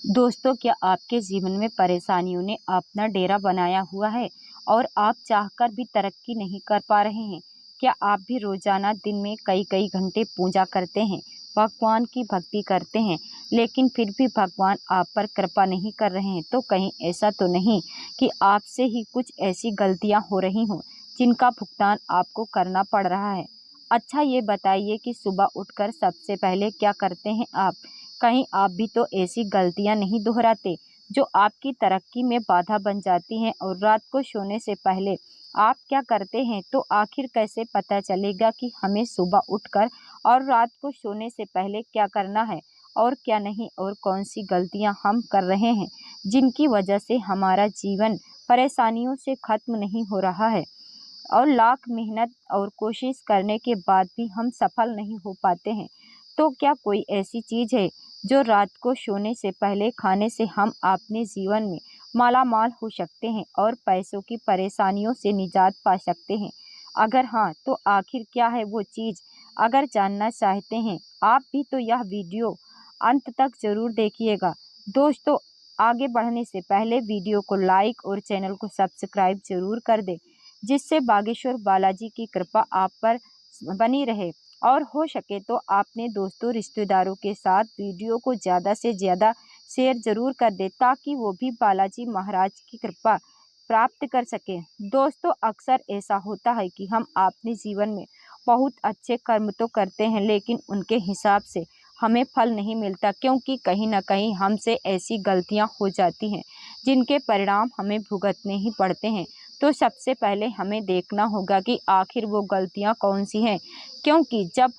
दोस्तों, क्या आपके जीवन में परेशानियों ने अपना डेरा बनाया हुआ है और आप चाहकर भी तरक्की नहीं कर पा रहे हैं? क्या आप भी रोजाना दिन में कई-कई घंटे पूजा करते हैं, भगवान की भक्ति करते हैं, लेकिन फिर भी भगवान आप पर कृपा नहीं कर रहे हैं? तो कहीं ऐसा तो नहीं कि आपसे ही कुछ ऐसी गलतियां हो रही हों, जिनका भुगतान आपको करना पड़ रहा है? अच्छा, ये बताइए कि सुबह उठकर सबसे पहले क्या करते हैं आप? कहीं आप भी तो ऐसी गलतियां नहीं दोहराते जो आपकी तरक्की में बाधा बन जाती हैं? और रात को सोने से पहले आप क्या करते हैं? तो आखिर कैसे पता चलेगा कि हमें सुबह उठकर और रात को सोने से पहले क्या करना है और क्या नहीं, और कौन सी गलतियां हम कर रहे हैं जिनकी वजह से हमारा जीवन परेशानियों से खत्म नहीं हो रहा है और लाख मेहनत और कोशिश करने के बाद भी हम सफल नहीं हो पाते हैं? तो क्या कोई ऐसी चीज़ है जो रात को सोने से पहले खाने से हम अपने जीवन में मालामाल हो सकते हैं और पैसों की परेशानियों से निजात पा सकते हैं? अगर हाँ, तो आखिर क्या है वो चीज़? अगर जानना चाहते हैं आप भी, तो यह वीडियो अंत तक ज़रूर देखिएगा। दोस्तों, आगे बढ़ने से पहले वीडियो को लाइक और चैनल को सब्सक्राइब ज़रूर कर दें, जिससे बागेश्वर बालाजी की कृपा आप पर बनी रहे। और हो सके तो आपने दोस्तों रिश्तेदारों के साथ वीडियो को ज़्यादा से ज़्यादा शेयर ज़रूर कर दें, ताकि वो भी बालाजी महाराज की कृपा प्राप्त कर सकें। दोस्तों, अक्सर ऐसा होता है कि हम अपने जीवन में बहुत अच्छे कर्म तो करते हैं, लेकिन उनके हिसाब से हमें फल नहीं मिलता, क्योंकि कहीं ना कहीं हमसे ऐसी गलतियां हो जाती हैं जिनके परिणाम हमें भुगतने ही पड़ते हैं। तो सबसे पहले हमें देखना होगा कि आखिर वो गलतियां कौन सी हैं, क्योंकि जब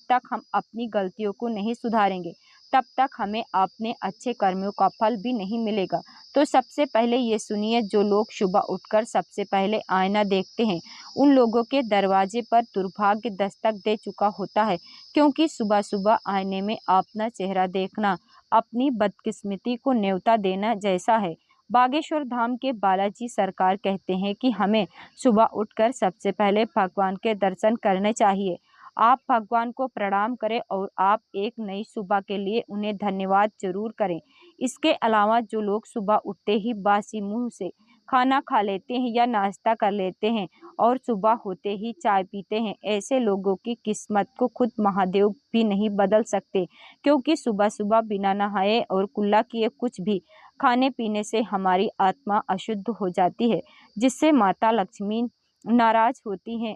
तक हम अपनी गलतियों को नहीं सुधारेंगे, तब तक हमें अपने अच्छे कर्मों का फल भी नहीं मिलेगा। तो सबसे पहले ये सुनिए, जो लोग सुबह उठकर सबसे पहले आईना देखते हैं, उन लोगों के दरवाजे पर दुर्भाग्य दस्तक दे चुका होता है, क्योंकि सुबह सुबह आईने में अपना चेहरा देखना अपनी बदकिस्मती को न्योता देना जैसा है। बागेश्वर धाम के बालाजी सरकार कहते हैं कि हमें सुबह उठकर सबसे पहले भगवान के दर्शन करने चाहिए। आप भगवान को प्रणाम करें और आप एक नई सुबह के लिए उन्हें धन्यवाद जरूर करें। इसके अलावा जो लोग सुबह उठते ही बासी मुंह से खाना खा लेते हैं या नाश्ता कर लेते हैं और सुबह होते ही चाय पीते हैं, ऐसे लोगों की किस्मत को खुद महादेव भी नहीं बदल सकते, क्योंकि सुबह सुबह बिना नहाए और कुल्ला किए कुछ भी खाने पीने से हमारी आत्मा अशुद्ध हो जाती है, जिससे माता लक्ष्मी नाराज होती हैं।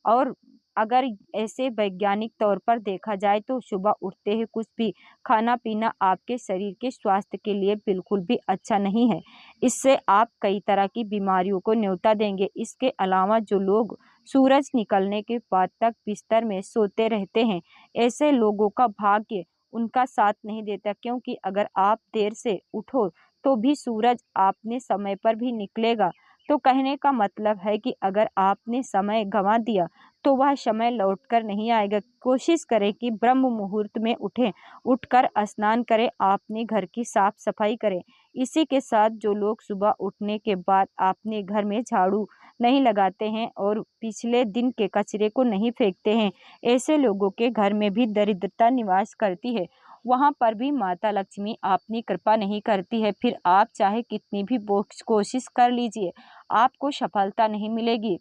और अगर ऐसे वैज्ञानिक तौर पर देखा जाए तो सुबह उठते ही कुछ भी खाना पीना आपके शरीर के स्वास्थ्य के लिए बिल्कुल भी अच्छा नहीं है। इससे आप कई तरह की बीमारियों को न्योता देंगे। इसके अलावा जो लोग सूरज निकलने के बाद तक बिस्तर में सोते रहते हैं, ऐसे लोगों का भाग्य उनका साथ नहीं देता, क्योंकि अगर आप देर से उठो तो भी सूरज आपने समय पर भी निकलेगा। तो कहने का मतलब है कि अगर आपने समय गंवा दिया तो वह समय लौटकर नहीं आएगा। कोशिश करें कि ब्रह्म मुहूर्त में उठें, उठकर स्नान करें, अपने घर की साफ सफाई करें। इसी के साथ जो लोग सुबह उठने के बाद अपने घर में झाड़ू नहीं लगाते हैं और पिछले दिन के कचरे को नहीं फेंकते हैं, ऐसे लोगों के घर में भी दरिद्रता निवास करती है। वहां पर भी माता लक्ष्मी अपनी कृपा नहीं करती है। फिर आप चाहे कितनी भी कोशिश कर लीजिए, आपको सफलता नहीं मिलेगी।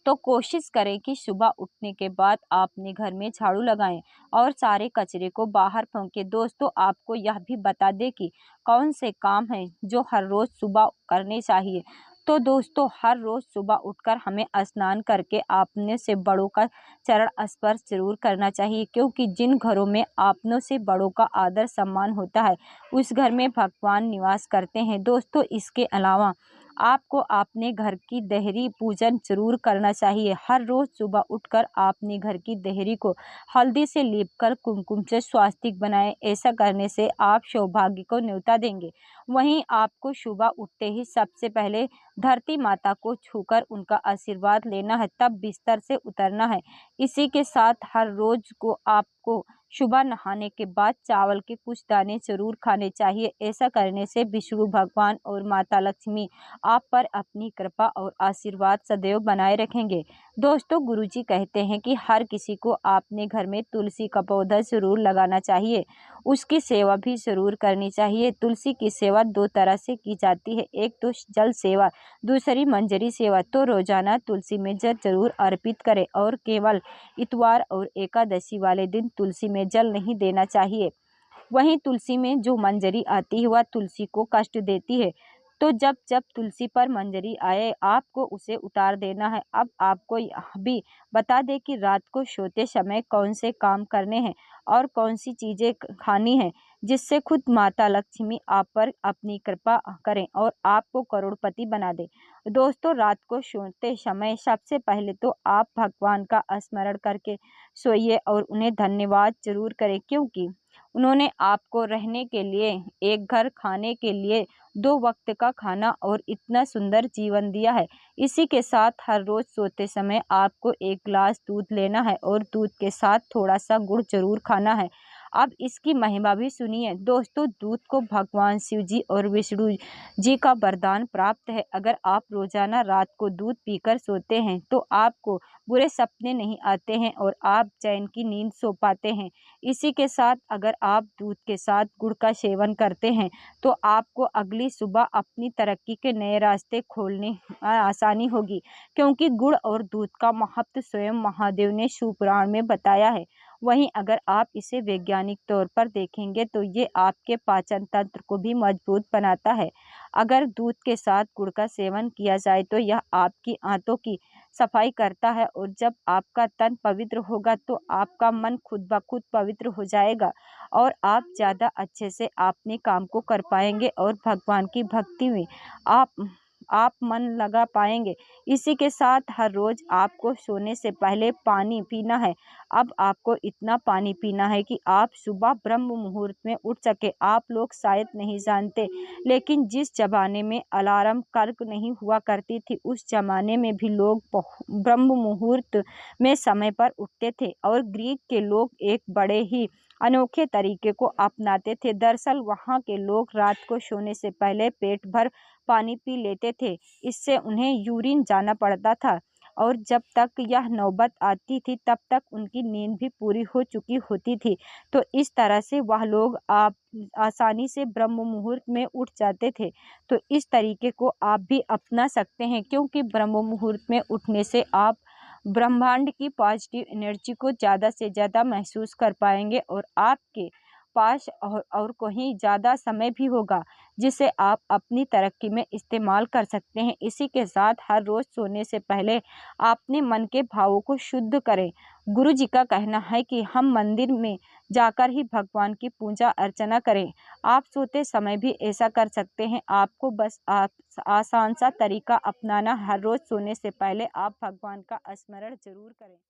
तो कोशिश करें कि सुबह उठने के बाद आपने घर में झाड़ू लगाएं और सारे कचरे को बाहर फेंकें। दोस्तों, आपको यह भी बता दें कि कौन से काम हैं जो हर रोज़ सुबह करने चाहिए। तो दोस्तों, हर रोज़ सुबह उठकर हमें स्नान करके अपने से बड़ों का चरण स्पर्श जरूर करना चाहिए, क्योंकि जिन घरों में अपनों से बड़ों का आदर सम्मान होता है, उस घर में भगवान निवास करते हैं। दोस्तों, इसके अलावा आपको अपने घर की देहरी पूजन जरूर करना चाहिए। हर रोज सुबह उठकर अपने घर की देहरी को हल्दी से लीपकर कुमकुम से स्वास्तिक बनाएं। ऐसा करने से आप सौभाग्य को न्योता देंगे। वहीं आपको सुबह उठते ही सबसे पहले धरती माता को छूकर उनका आशीर्वाद लेना है, तब बिस्तर से उतरना है। इसी के साथ हर रोज को आपको सुबह नहाने के बाद चावल के कुछ दाने जरूर खाने चाहिए। ऐसा करने से विष्णु भगवान और माता लक्ष्मी आप पर अपनी कृपा और आशीर्वाद सदैव बनाए रखेंगे। दोस्तों, गुरुजी कहते हैं कि हर किसी को अपने घर में तुलसी का पौधा ज़रूर लगाना चाहिए। उसकी सेवा भी ज़रूर करनी चाहिए। तुलसी की सेवा 2 तरह से की जाती है, एक तो जल सेवा, दूसरी मंजरी सेवा। तो रोज़ाना तुलसी में जल ज़रूर अर्पित करें और केवल इतवार और एकादशी वाले दिन तुलसी में जल नहीं देना चाहिए। वहीं तुलसी में जो मंजरी आती है वह तुलसी को कष्ट देती है। तो जब जब तुलसी पर मंजरी आए आपको उसे उतार देना है। अब आपको यह भी बता दें कि रात को सोते समय कौन से काम करने हैं और कौन सी चीज़ें खानी हैं जिससे खुद माता लक्ष्मी आप पर अपनी कृपा करें और आपको करोड़पति बना दें। दोस्तों, रात को सोते समय सबसे पहले तो आप भगवान का स्मरण करके सोइए और उन्हें धन्यवाद जरूर करें, क्योंकि उन्होंने आपको रहने के लिए एक घर, खाने के लिए 2 वक्त का खाना और इतना सुंदर जीवन दिया है। इसी के साथ हर रोज़ सोते समय आपको 1 ग्लास दूध लेना है और दूध के साथ थोड़ा-सा गुड़ ज़रूर खाना है। अब इसकी महिमा भी सुनिए। दोस्तों, दूध को भगवान शिव जी और विष्णु जी का वरदान प्राप्त है। अगर आप रोज़ाना रात को दूध पीकर सोते हैं तो आपको बुरे सपने नहीं आते हैं और आप चैन की नींद सो पाते हैं। इसी के साथ अगर आप दूध के साथ गुड़ का सेवन करते हैं तो आपको अगली सुबह अपनी तरक्की के नए रास्ते खोलने आसानी होगी, क्योंकि गुड़ और दूध का महत्व स्वयं महादेव ने शिवपुराण में बताया है। वहीं अगर आप इसे वैज्ञानिक तौर पर देखेंगे तो ये आपके पाचन तंत्र को भी मजबूत बनाता है। अगर दूध के साथ गुड़ का सेवन किया जाए तो यह आपकी आंतों की सफाई करता है और जब आपका तन पवित्र होगा तो आपका मन खुद ब खुद पवित्र हो जाएगा और आप ज़्यादा अच्छे से अपने काम को कर पाएंगे और भगवान की भक्ति में आप आप मन लगा पाएंगे। इसी के साथ हर रोज़ आपको सोने से पहले पानी पीना है। अब आपको इतना पानी पीना है कि आप सुबह ब्रह्म मुहूर्त में उठ सके। आप लोग शायद नहीं जानते, लेकिन जिस ज़माने में अलार्म क्लॉक नहीं हुआ करती थी उस ज़माने में भी लोग ब्रह्म मुहूर्त में समय पर उठते थे और ग्रीक के लोग एक बड़े ही अनोखे तरीके को अपनाते थे। दरअसल वहाँ के लोग रात को सोने से पहले पेट भर पानी पी लेते थे। इससे उन्हें यूरिन जाना पड़ता था और जब तक यह नौबत आती थी तब तक उनकी नींद भी पूरी हो चुकी होती थी। तो इस तरह से वह लोग आप आसानी से ब्रह्म मुहूर्त में उठ जाते थे। तो इस तरीके को आप भी अपना सकते हैं, क्योंकि ब्रह्म मुहूर्त में उठने से आप ब्रह्मांड की पॉजिटिव एनर्जी को ज़्यादा से ज़्यादा महसूस कर पाएंगे और आपके पास और कहीं ज़्यादा समय भी होगा जिसे आप अपनी तरक्की में इस्तेमाल कर सकते हैं। इसी के साथ हर रोज़ सोने से पहले अपने मन के भावों को शुद्ध करें। गुरु जी का कहना है कि हम मंदिर में जाकर ही भगवान की पूजा अर्चना करें। आप सोते समय भी ऐसा कर सकते हैं। आपको बस आप आसान सा तरीका अपनाना, हर रोज़ सोने से पहले आप भगवान का स्मरण ज़रूर करें।